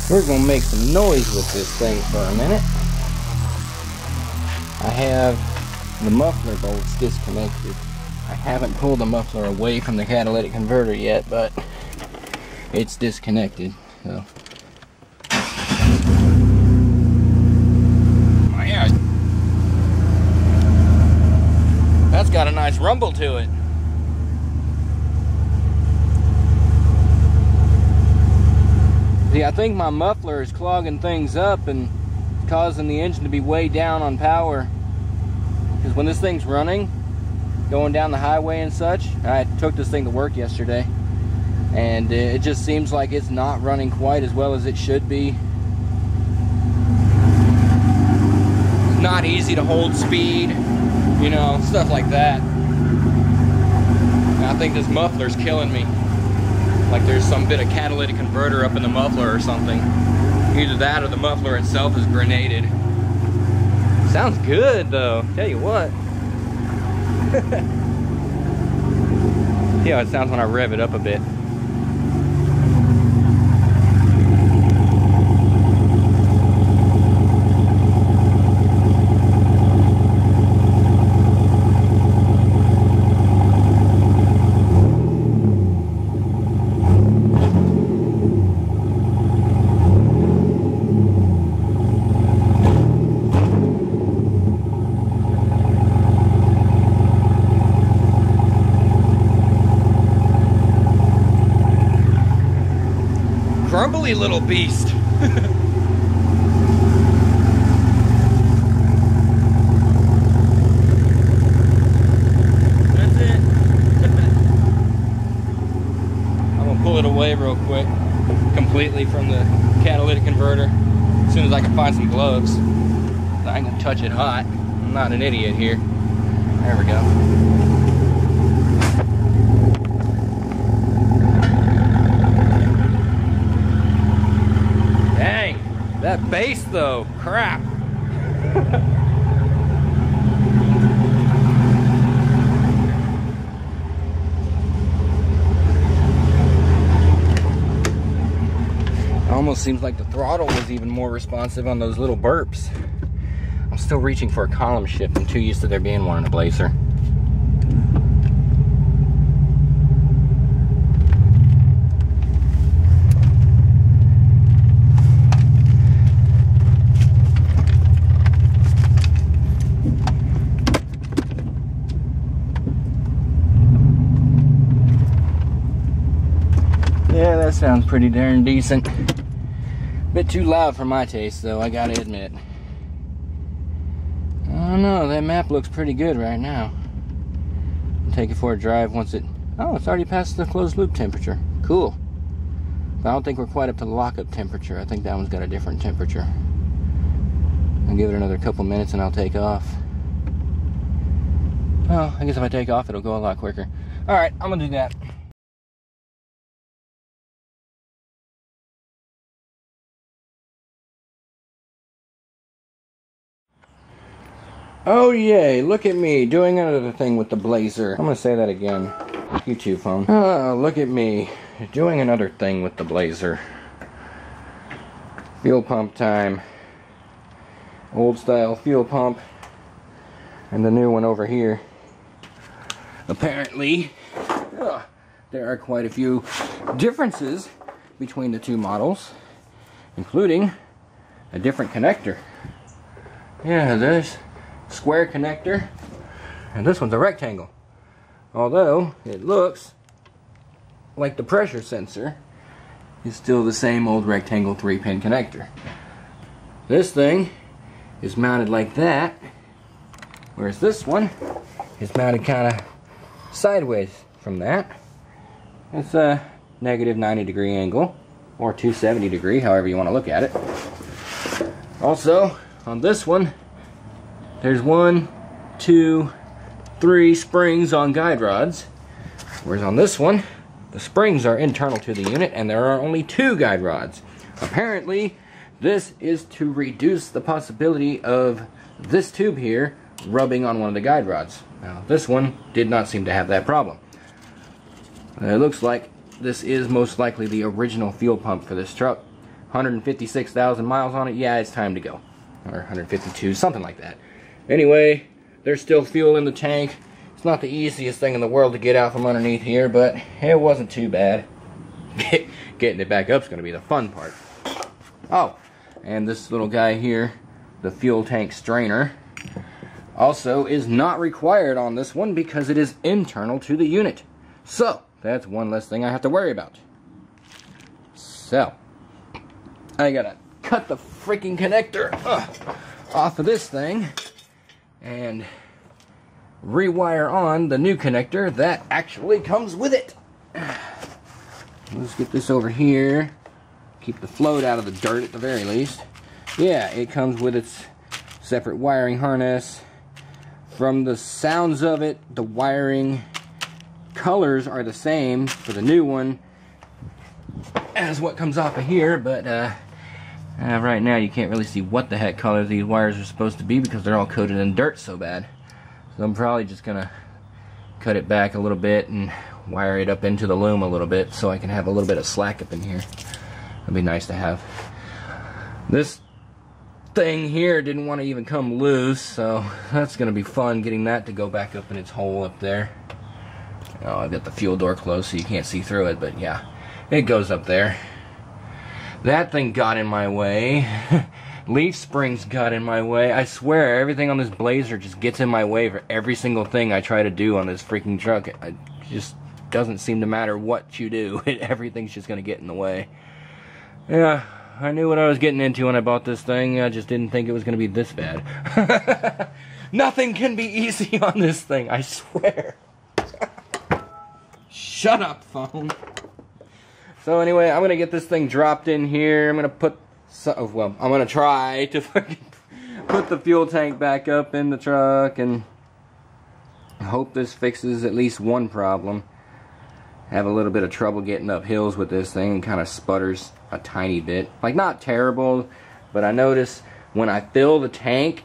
We're going to make some noise with this thing for a minute. I have the muffler bolts disconnected. I haven't pulled the muffler away from the catalytic converter yet, but it's disconnected. So. Oh yeah. That's got a nice rumble to it. See, I think my muffler is clogging things up and causing the engine to be way down on power. Because when this thing's running, going down the highway and such, I took this thing to work yesterday, and it just seems like it's not running quite as well as it should be. It's not easy to hold speed, you know, stuff like that. And I think this muffler's killing me. Like there's some bit of catalytic converter up in the muffler or something. Either that or the muffler itself is grenaded. Sounds good though, tell you what. See how it sounds when I rev it up a bit. Grumbly little beast. That's it. I'm gonna pull it away real quick, completely from the catalytic converter, as soon as I can find some gloves. I ain't gonna touch it hot. I'm not an idiot here. There we go. That bass though, crap. Almost seems like the throttle was even more responsive on those little burps. I'm still reaching for a column shift. I'm too used to there being one in a Blazer. Yeah, that sounds pretty darn decent. Bit too loud for my taste though, I gotta admit. I don't know, that map looks pretty good right now. I'll take it for a drive once it... Oh, it's already past the closed loop temperature. Cool. But I don't think we're quite up to the lockup temperature. I think that one's got a different temperature. I'll give it another couple minutes and I'll take off. Well, I guess if I take off it'll go a lot quicker. Alright, I'm gonna do that. Oh yay, look at me doing another thing with the Blazer. I'm gonna say that again. You too, phone. Oh, look at me doing another thing with the Blazer. Fuel pump time. Old style fuel pump. And the new one over here. Apparently, there are quite a few differences between the two models, including a different connector. Yeah, there's square connector, and this one's a rectangle. Although it looks like the pressure sensor is still the same old rectangle 3-pin connector. This thing is mounted like that, whereas this one is mounted kind of sideways from that. It's a negative 90-degree angle, or 270 degree, however you want to look at it. Also, on this one, there's 1, 2, 3 springs on guide rods, whereas on this one, the springs are internal to the unit and there are only 2 guide rods. Apparently, this is to reduce the possibility of this tube here rubbing on one of the guide rods. Now, this one did not seem to have that problem. It looks like this is most likely the original fuel pump for this truck. 156,000 miles on it. Yeah, it's time to go. Or 152, something like that. Anyway, there's still fuel in the tank. It's not the easiest thing in the world to get out from underneath here, but it wasn't too bad. Getting it back up is going to be the fun part. Oh, and this little guy here, the fuel tank strainer, also is not required on this one because it is internal to the unit. So, that's one less thing I have to worry about. So, I gotta cut the freaking connector off of this thing and rewire on the new connector that actually comes with it. Let's get this over here. Keep the float out of the dirt at the very least. Yeah, it comes with its separate wiring harness. From the sounds of it, the wiring colors are the same for the new one as what comes off of here, but right now you can't really see what the heck color these wires are supposed to be because they're all coated in dirt so bad. So I'm probably just gonna cut it back a little bit and wire it up into the loom a little bit so I can have a little bit of slack up in here. It'd be nice to have. This thing here didn't want to even come loose, so that's gonna be fun getting that to go back up in its hole up there. Oh, I've got the fuel door closed so you can't see through it, but yeah, it goes up there. That thing got in my way. Leaf springs got in my way. I swear, everything on this Blazer just gets in my way for every single thing I try to do on this freaking truck. It just doesn't seem to matter what you do. Everything's just going to get in the way. Yeah, I knew what I was getting into when I bought this thing. I just didn't think it was going to be this bad. Nothing can be easy on this thing, I swear. Shut up, phone. So anyway, I'm going to get this thing dropped in here. I'm going to put... I'm going to try to put the fuel tank back up in the truck and hope this fixes at least one problem. Have a little bit of trouble getting up hills with this thing and kind of sputters a tiny bit. Like, not terrible, but I notice when I fill the tank,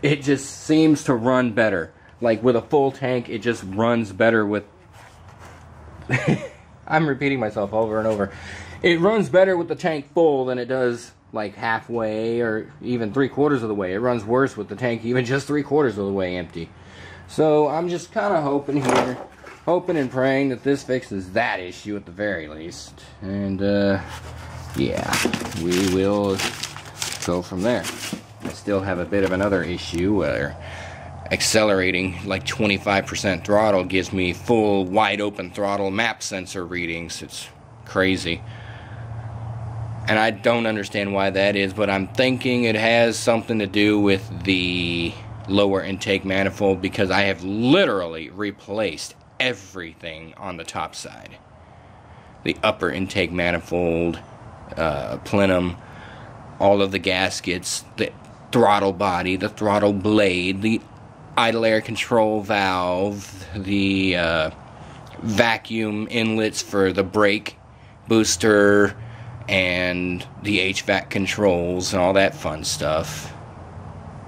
it just seems to run better. Like with a full tank, it just runs better with... I'm repeating myself over and over. It runs better with the tank full than it does like halfway or even 3/4 of the way. It runs worse with the tank even just 3/4 of the way empty. So I'm just kind of hoping here, hoping and praying that this fixes that issue at the very least. And yeah, we will go from there. I still have a bit of another issue where accelerating like 25% throttle gives me full wide open throttle map sensor readings. It's crazy. And I don't understand why that is, but I'm thinking it has something to do with the lower intake manifold because I have literally replaced everything on the top side. The upper intake manifold, plenum, all of the gaskets, the throttle body, the throttle blade, the idle air control valve, the vacuum inlets for the brake booster, and the HVAC controls and all that fun stuff.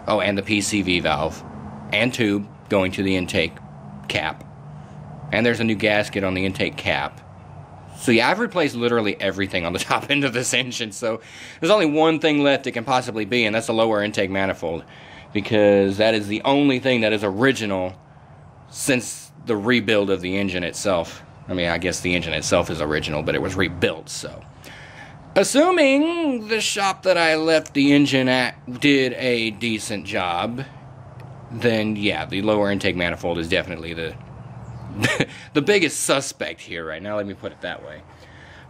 Oh, and the PCV valve and tube going to the intake cap. And there's a new gasket on the intake cap. So yeah, I've replaced literally everything on the top end of this engine, so there's only one thing left it can possibly be, and that's the lower intake manifold. Because that is the only thing that is original since the rebuild of the engine itself. I mean, I guess the engine itself is original, but it was rebuilt, so. Assuming the shop that I left the engine at did a decent job, then yeah, the lower intake manifold is definitely the the biggest suspect here right now, let me put it that way.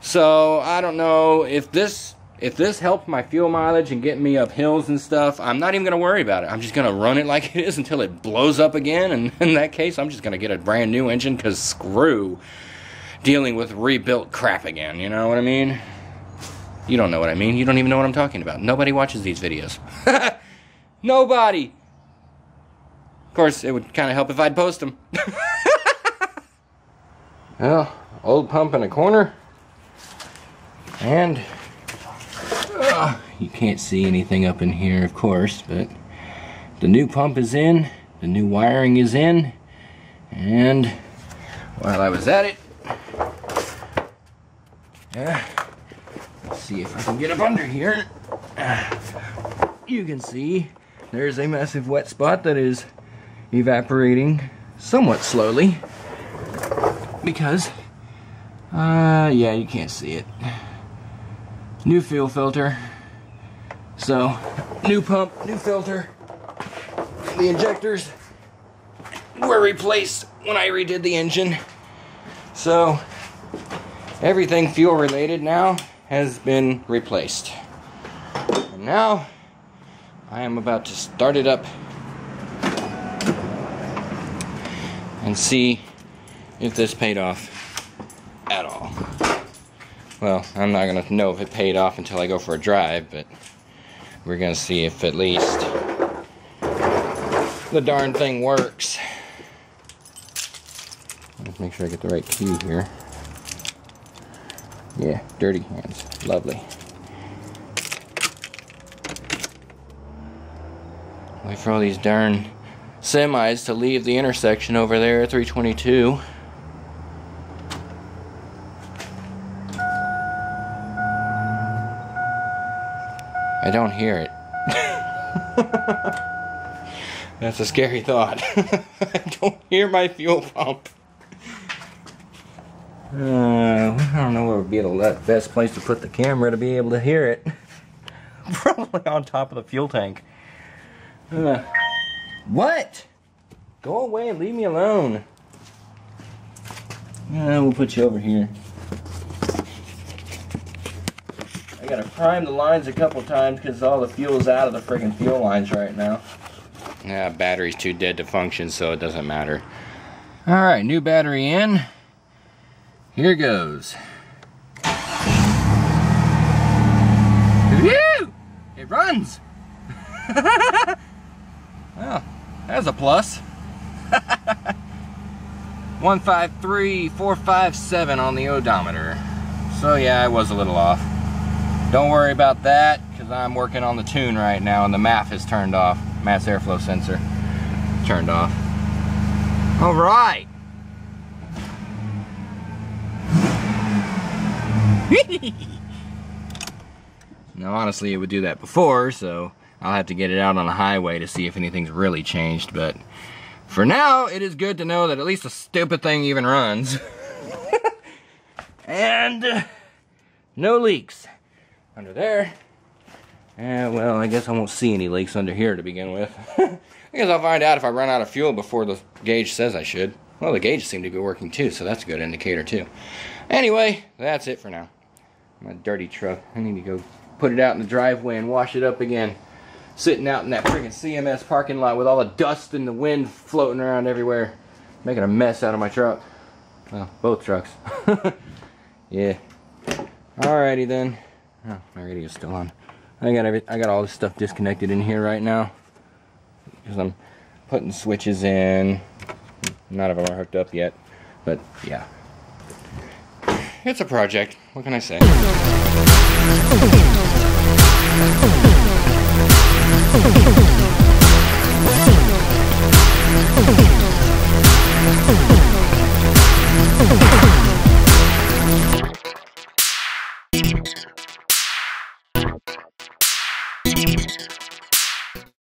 So, I don't know, if this helped my fuel mileage and getting me up hills and stuff, I'm not even going to worry about it. I'm just going to run it like it is until it blows up again, and in that case, I'm just going to get a brand new engine, because screw dealing with rebuilt crap again, you know what I mean? You don't know what I mean. You don't even know what I'm talking about. Nobody watches these videos. Nobody! Of course, it would kind of help if I'd post them. Well, old pump in a corner. And you can't see anything up in here, of course, but the new pump is in, the new wiring is in, and while I was at it, Let's see if I can get up under here. You can see there's a massive wet spot that is evaporating somewhat slowly because, yeah, you can't see it. New fuel filter. So, new pump, new filter. The injectors were replaced when I redid the engine. So, everything fuel related now has been replaced. And now, I am about to start it up and see if this paid off at all. Well, I'm not gonna know if it paid off until I go for a drive, but we're gonna see if at least the darn thing works. Let's make sure I get the right key here. Yeah, dirty hands. Lovely. Wait for all these darn semis to leave the intersection over there at 322. I don't hear it. That's a scary thought. I don't hear my fuel pump. I don't know where would be the best place to put the camera to be able to hear it. Probably on top of the fuel tank. What? Go away and leave me alone. We'll put you over here. I gotta prime the lines a couple times because all the fuel's out of the friggin' fuel lines right now. Yeah, battery's too dead to function, so it doesn't matter. Alright, new battery in. Here goes. Woo! It runs! Well, that's a plus. 153,457 on the odometer. So yeah, I was a little off. Don't worry about that, because I'm working on the tune right now and the MAF is turned off. Mass airflow sensor turned off. Alright. Now honestly it would do that before, so I'll have to get it out on the highway to see if anything's really changed, but for now it is good to know that at least the stupid thing even runs. And no leaks under there. Well, I guess I won't see any leaks under here to begin with. I guess I'll find out if I run out of fuel before the gauge says I should. Well, the gauge seemed to be working too, so that's a good indicator too. Anyway, that's it for now. My dirty truck. I need to go put it out in the driveway and wash it up again. Sitting out in that freaking CMS parking lot with all the dust and the wind floating around everywhere. Making a mess out of my truck. Well, both trucks. Yeah. Alrighty then. Oh, my radio's still on. I got all this stuff disconnected in here right now because I'm putting switches in. None of them are hooked up yet, but yeah. It's a project. What can I say?